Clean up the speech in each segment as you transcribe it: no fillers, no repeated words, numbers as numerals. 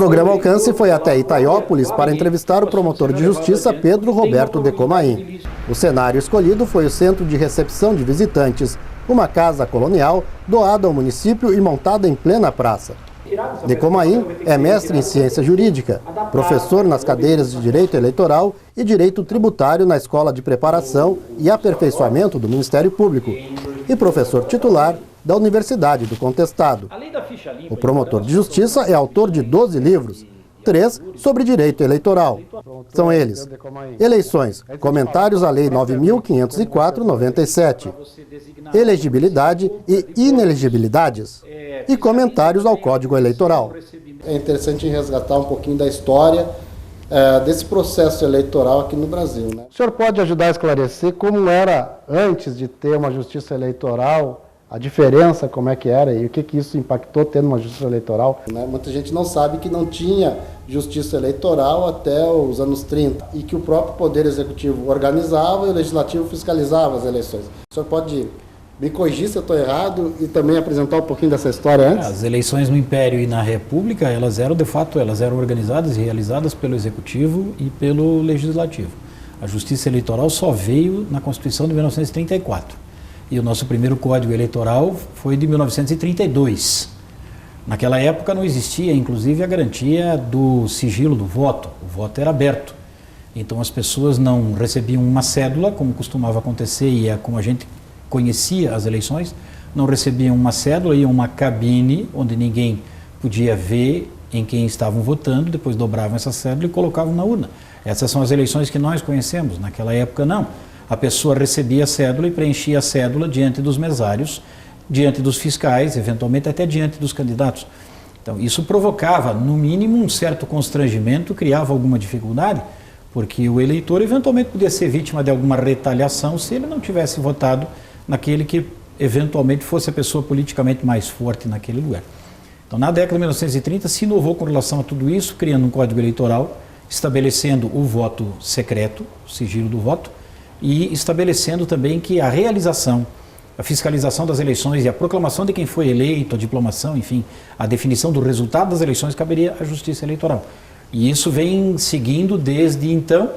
programa Alcance foi até Itaiópolis para entrevistar o promotor de justiça Pedro Roberto Decomain. O cenário escolhido foi o Centro de Recepção de Visitantes, uma casa colonial doada ao município e montada em plena praça. Decomain é mestre em ciência jurídica, professor nas cadeiras de Direito Eleitoral e Direito Tributário na Escola de Preparação e Aperfeiçoamento do Ministério Público e professor titular da Universidade do Contestado. O promotor de justiça é autor de 12 livros, 3 sobre direito eleitoral. São eles: Eleições, Comentários à Lei 9.504/97, Elegibilidade e Inelegibilidades, e Comentários ao Código Eleitoral. É interessante resgatar um pouquinho da história desse processo eleitoral aqui no Brasil, né? O senhor pode ajudar a esclarecer como era antes de ter uma justiça eleitoral, a diferença, como é que era e o que isso impactou tendo uma justiça eleitoral? Muita gente não sabe que não tinha justiça eleitoral até os anos 30 e que o próprio Poder Executivo organizava e o Legislativo fiscalizava as eleições. O senhor pode me corrigir se eu estou errado e também apresentar um pouquinho dessa história antes? As eleições no Império e na República, elas eram de fato, elas eram organizadas e realizadas pelo Executivo e pelo Legislativo. A justiça eleitoral só veio na Constituição de 1934. E o nosso primeiro Código Eleitoral foi de 1932. Naquela época não existia, inclusive, a garantia do sigilo do voto. O voto era aberto. Então as pessoas não recebiam uma cédula, como costumava acontecer e é como a gente conhecia as eleições, não recebiam uma cédula, iam a uma cabine onde ninguém podia ver em quem estavam votando, depois dobravam essa cédula e colocavam na urna. Essas são as eleições que nós conhecemos. Naquela época não. A pessoa recebia a cédula e preenchia a cédula diante dos mesários, diante dos fiscais, eventualmente até diante dos candidatos. Então isso provocava, no mínimo, um certo constrangimento, criava alguma dificuldade, porque o eleitor eventualmente podia ser vítima de alguma retaliação se ele não tivesse votado naquele que eventualmente fosse a pessoa politicamente mais forte naquele lugar. Então na década de 1930 se inovou com relação a tudo isso, criando um Código Eleitoral, estabelecendo o voto secreto, o sigilo do voto, e estabelecendo também que a realização, a fiscalização das eleições e a proclamação de quem foi eleito, a diplomação, enfim, a definição do resultado das eleições caberia à Justiça Eleitoral. E isso vem seguindo desde então,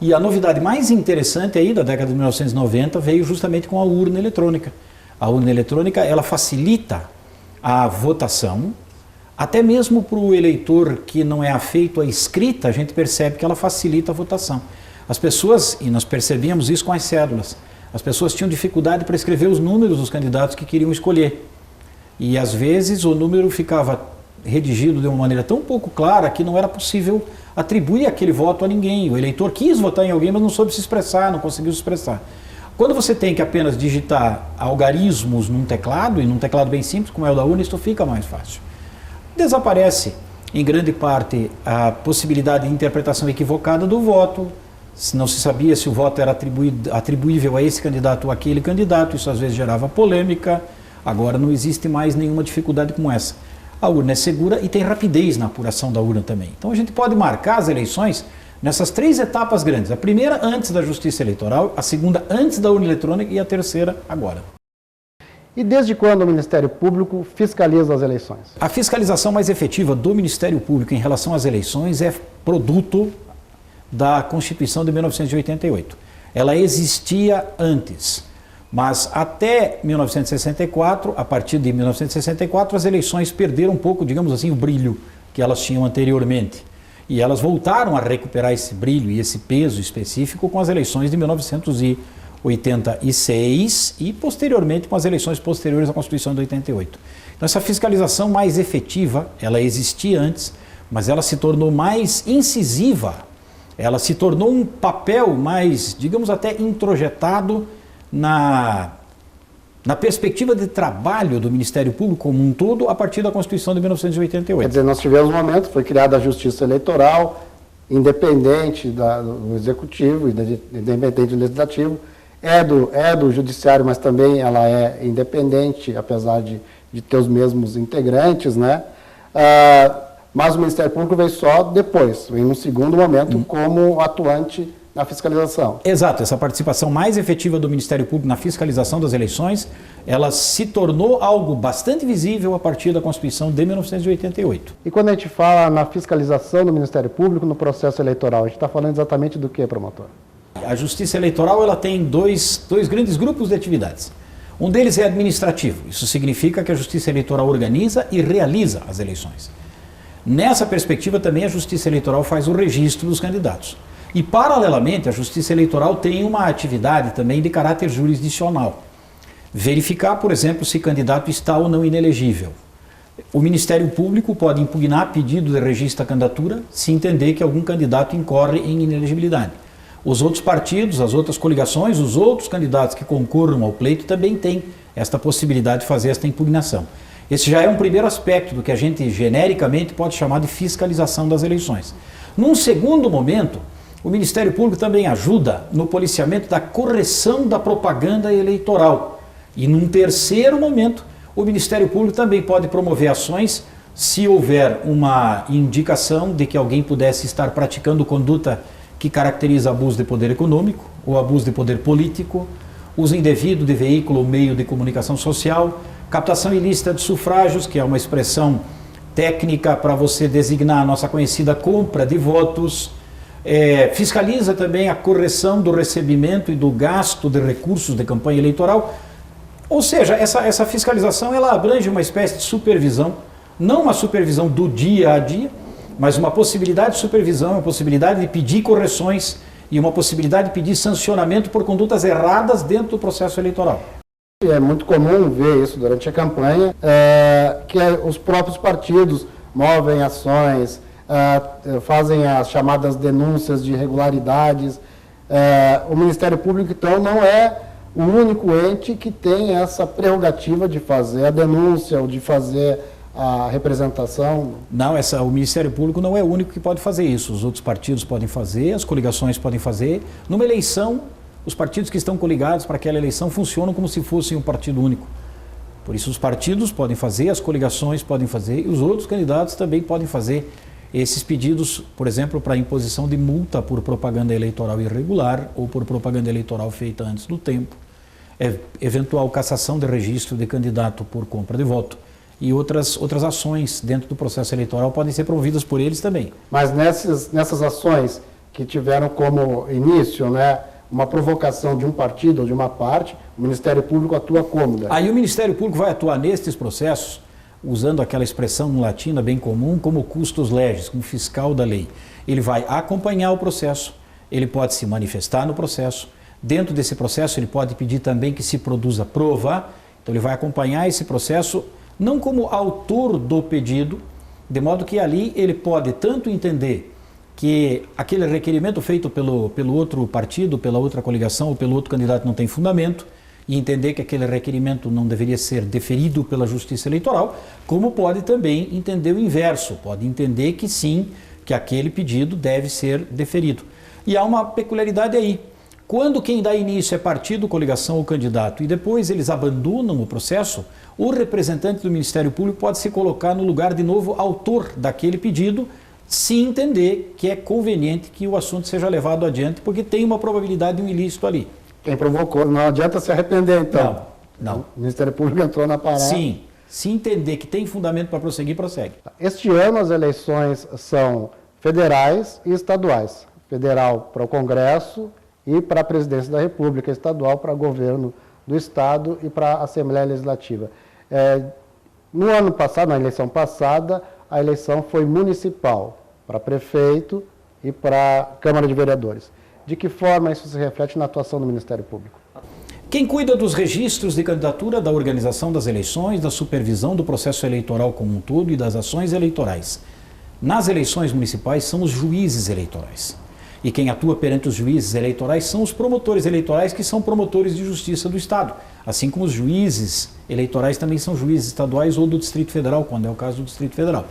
e a novidade mais interessante aí da década de 1990 veio justamente com a urna eletrônica. A urna eletrônica, ela facilita a votação, até mesmo para o eleitor que não é afeito à escrita, a gente percebe que ela facilita a votação. As pessoas, e nós percebíamos isso com as cédulas, as pessoas tinham dificuldade para escrever os números dos candidatos que queriam escolher. E às vezes o número ficava redigido de uma maneira tão pouco clara que não era possível atribuir aquele voto a ninguém. O eleitor quis votar em alguém, mas não soube se expressar, não conseguiu se expressar. Quando você tem que apenas digitar algarismos num teclado, e num teclado bem simples, como é o da urna, isso fica mais fácil. Desaparece, em grande parte, a possibilidade de interpretação equivocada do voto. Não se sabia se o voto era atribuível a esse candidato ou aquele candidato, isso às vezes gerava polêmica. Agora não existe mais nenhuma dificuldade como essa. A urna é segura e tem rapidez na apuração da urna também. Então a gente pode marcar as eleições nessas 3 etapas grandes. A primeira antes da Justiça Eleitoral, a segunda antes da urna eletrônica e a terceira agora. E desde quando o Ministério Público fiscaliza as eleições? A fiscalização mais efetiva do Ministério Público em relação às eleições é produto da Constituição de 1988. Ela existia antes, mas até 1964, a partir de 1964, as eleições perderam um pouco, digamos assim, o brilho que elas tinham anteriormente. E elas voltaram a recuperar esse brilho e esse peso específico com as eleições de 1986 e posteriormente com as eleições posteriores à Constituição de 88. Então essa fiscalização mais efetiva, ela existia antes, mas ela se tornou mais incisiva. Ela se tornou um papel mais, digamos até, introjetado na perspectiva de trabalho do Ministério Público como um todo a partir da Constituição de 1988. Quer dizer, nós tivemos um momento, foi criada a Justiça Eleitoral, independente do Executivo, independente do Legislativo, é do Judiciário, mas também ela é independente, apesar de ter os mesmos integrantes, né? Mas o Ministério Público veio só depois, em um segundo momento, como atuante na fiscalização. Exato, essa participação mais efetiva do Ministério Público na fiscalização das eleições, ela se tornou algo bastante visível a partir da Constituição de 1988. E quando a gente fala na fiscalização do Ministério Público no processo eleitoral, a gente está falando exatamente do que, promotor? A Justiça Eleitoral ela tem dois grandes grupos de atividades. Um deles é administrativo, isso significa que a Justiça Eleitoral organiza e realiza as eleições. Nessa perspectiva também a Justiça Eleitoral faz o registro dos candidatos. E, paralelamente, a Justiça Eleitoral tem uma atividade também de caráter jurisdicional. Verificar, por exemplo, se candidato está ou não inelegível. O Ministério Público pode impugnar pedido de registro da candidatura se entender que algum candidato incorre em inelegibilidade. Os outros partidos, as outras coligações, os outros candidatos que concorram ao pleito também têm esta possibilidade de fazer esta impugnação. Esse já é um primeiro aspecto do que a gente genericamente pode chamar de fiscalização das eleições. Num segundo momento, o Ministério Público também ajuda no policiamento da correção da propaganda eleitoral. E num terceiro momento, o Ministério Público também pode promover ações se houver uma indicação de que alguém pudesse estar praticando conduta que caracteriza abuso de poder econômico ou abuso de poder político, uso indevido de veículo ou meio de comunicação social, captação ilícita de sufrágios, que é uma expressão técnica para você designar a nossa conhecida compra de votos, fiscaliza também a correção do recebimento e do gasto de recursos de campanha eleitoral. Ou seja, essa fiscalização ela abrange uma espécie de supervisão, não uma supervisão do dia a dia, mas uma possibilidade de supervisão, uma possibilidade de pedir correções e uma possibilidade de pedir sancionamento por condutas erradas dentro do processo eleitoral. É muito comum ver isso durante a campanha, que os próprios partidos movem ações, fazem as chamadas denúncias de irregularidades. O Ministério Público, então, não é o único ente que tem essa prerrogativa de fazer a denúncia ou de fazer a representação. Não, o Ministério Público não é o único que pode fazer isso. Os outros partidos podem fazer, as coligações podem fazer. Numa eleição, os partidos que estão coligados para aquela eleição funcionam como se fossem um partido único. Por isso os partidos podem fazer, as coligações podem fazer e os outros candidatos também podem fazer esses pedidos, por exemplo, para imposição de multa por propaganda eleitoral irregular ou por propaganda eleitoral feita antes do tempo, eventual cassação de registro de candidato por compra de voto e outras ações dentro do processo eleitoral podem ser promovidas por eles também. Mas nessas ações que tiveram como início, uma provocação de um partido ou de uma parte, o Ministério Público atua como? Aí o Ministério Público vai atuar nestes processos usando aquela expressão no latim bem comum, como custos legis, como fiscal da lei. Ele vai acompanhar o processo, ele pode se manifestar no processo, dentro desse processo ele pode pedir também que se produza prova, então ele vai acompanhar esse processo não como autor do pedido, de modo que ali ele pode tanto entender que aquele requerimento feito pelo outro partido, pela outra coligação ou pelo outro candidato não tem fundamento, e entender que aquele requerimento não deveria ser deferido pela Justiça Eleitoral, como pode também entender o inverso, pode entender que sim, que aquele pedido deve ser deferido. E há uma peculiaridade aí. Quando quem dá início é partido, coligação ou candidato e depois eles abandonam o processo, o representante do Ministério Público pode se colocar no lugar de novo autor daquele pedido, se entender que é conveniente que o assunto seja levado adiante, porque tem uma probabilidade de um ilícito ali. Quem provocou, não adianta se arrepender, então. Não. O Ministério Público entrou na parada. Sim, se entender que tem fundamento para prosseguir, prossegue. Este ano as eleições são federais e estaduais. Federal para o Congresso e para a Presidência da República, estadual para o governo do Estado e para a Assembleia Legislativa. No ano passado, na eleição passada, a eleição foi municipal, para prefeito e para Câmara de Vereadores. De que forma isso se reflete na atuação do Ministério Público? Quem cuida dos registros de candidatura, da organização das eleições, da supervisão do processo eleitoral como um todo e das ações eleitorais nas eleições municipais são os juízes eleitorais. E quem atua perante os juízes eleitorais são os promotores eleitorais, que são promotores de justiça do Estado. Assim como os juízes eleitorais também são juízes estaduais ou do Distrito Federal, quando é o caso do Distrito Federal.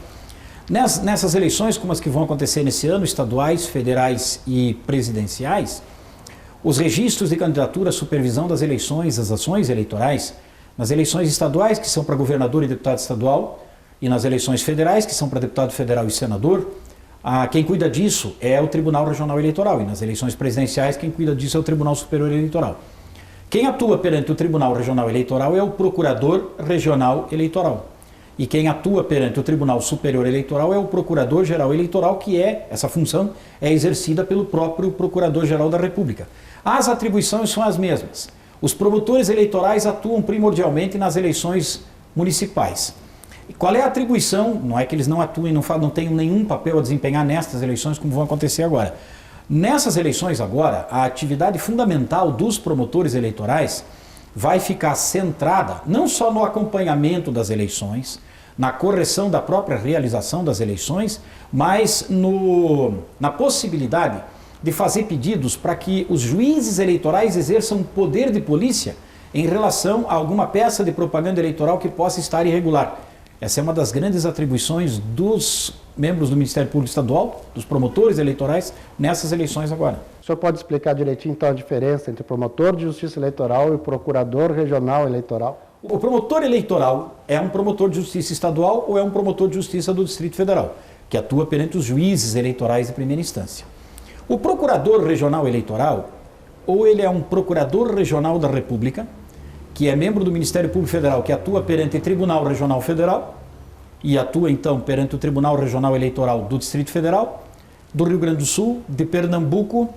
Nessas eleições, como as que vão acontecer nesse ano, estaduais, federais e presidenciais, os registros de candidatura, supervisão das eleições, das ações eleitorais, nas eleições estaduais, que são para governador e deputado estadual, e nas eleições federais, que são para deputado federal e senador, Quem cuida disso é o Tribunal Regional Eleitoral, e nas eleições presidenciais quem cuida disso é o Tribunal Superior Eleitoral. Quem atua perante o Tribunal Regional Eleitoral é o Procurador Regional Eleitoral. E quem atua perante o Tribunal Superior Eleitoral é o Procurador-Geral Eleitoral, que essa função é exercida pelo próprio Procurador-Geral da República. As atribuições são as mesmas. Os promotores eleitorais atuam primordialmente nas eleições municipais. E qual é a atribuição? Não é que eles não atuem, não tenham nenhum papel a desempenhar nestas eleições, como vão acontecer agora. Nessas eleições agora, a atividade fundamental dos promotores eleitorais vai ficar centrada não só no acompanhamento das eleições, na correção da própria realização das eleições, mas na possibilidade de fazer pedidos para que os juízes eleitorais exerçam poder de polícia em relação a alguma peça de propaganda eleitoral que possa estar irregular. Essa é uma das grandes atribuições dos membros do Ministério Público Estadual, dos promotores eleitorais, nessas eleições agora. O senhor pode explicar direitinho, então, a diferença entre o promotor de justiça eleitoral e o procurador regional eleitoral? O promotor eleitoral é um promotor de justiça estadual ou é um promotor de justiça do Distrito Federal, que atua perante os juízes eleitorais de primeira instância. O procurador regional eleitoral, ou ele é um procurador regional da República, que é membro do Ministério Público Federal, que atua perante o Tribunal Regional Federal e atua então perante o Tribunal Regional Eleitoral do Distrito Federal, do Rio Grande do Sul, de Pernambuco,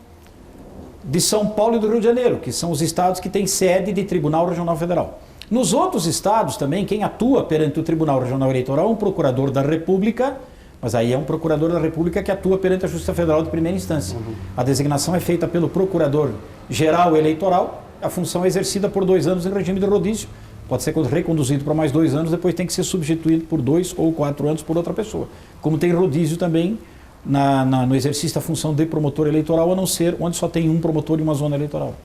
de São Paulo e do Rio de Janeiro, que são os estados que têm sede de Tribunal Regional Federal. Nos outros estados também, quem atua perante o Tribunal Regional Eleitoral é um procurador da República, mas aí é um procurador da República que atua perante a Justiça Federal de primeira instância. A designação é feita pelo Procurador-Geral Eleitoral. A função é exercida por 2 anos em regime de rodízio. Pode ser reconduzido para mais 2 anos, depois tem que ser substituído por 2 ou 4 anos por outra pessoa. Como tem rodízio também no exercício da função de promotor eleitoral, a não ser onde só tem um promotor e uma zona eleitoral.